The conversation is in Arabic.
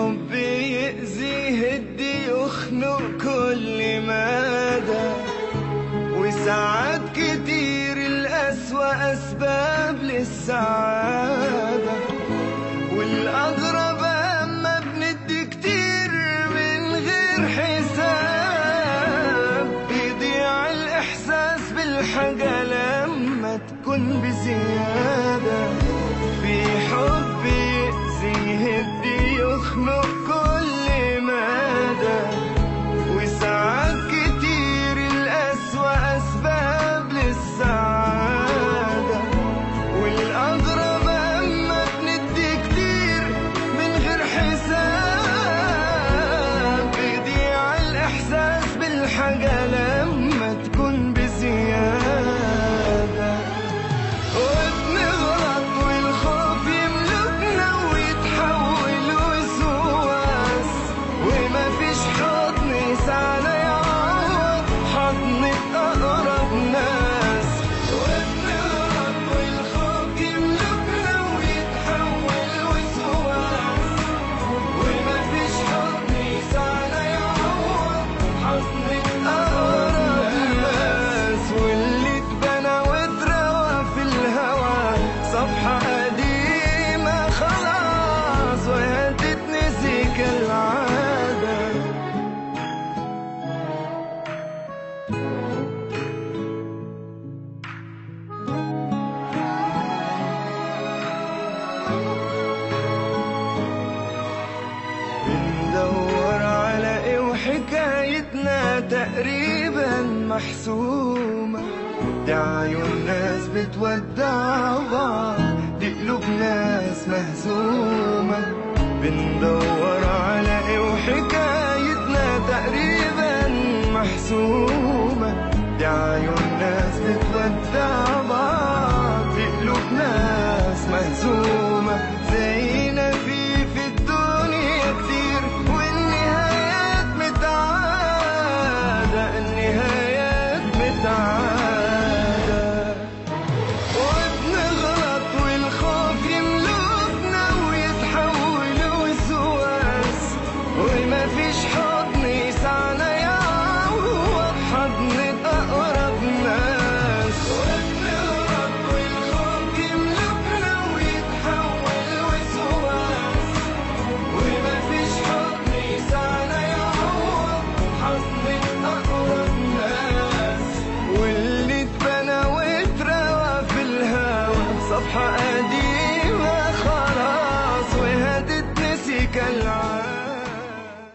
حب يأذي يهدي يخنق كل مدى، وساعات كتير الأسوأ أسباب للسعادة، والأغرب أما بندي كتير من غير حساب، بيضيع الإحساس بالحاجة لما تكون بزيادة. في حب يأذي يهدي يخنق كل مدى، وساعات كتير الأسوأ أسباب للسعادة، والأغرب أما بندي كتير من غير حساب، بيضيع الإحساس بالحاجة لما تكون بزيادة، وبنغلط والخوف يملكنا ويتحول وسواس، وما فيش حضن يسعنا يعوض حضنة أقرب ناس. وبنغلط والخوف يملكنا ويتحول وسواس، وما فيش حضن يسعنا يعوض حضنة أقرب ناس، واللي اتبنى واتروى في الهوى صفحة قديمة خلاص وهي تتنسي كالعادة. بندور على ايه وحكايتنا تقريبا محسومة، دي عيون ناس بتودع بعض، دي قلوب ناس مهزومة. بندور على ايه وحكايتنا تقريبا محسومة، دي عيون ناس بتودع بعض، دي قلوب ناس مهزومة. زينا في الدنيا كتير والنهايات متعادة، النهايات متعادة، وبنغلط والخوف يملكنا ويتحول وسواس، وما فيش حضن يسعنا يعوض حضنة أقرب ناس. وبنغلط والخوف يملكنا ويتحول وسواس، وما فيش حضن يسعنا يعوض حضنة أقرب ناس، واللي اتبنى واتروى في الهوى صفحة قديمة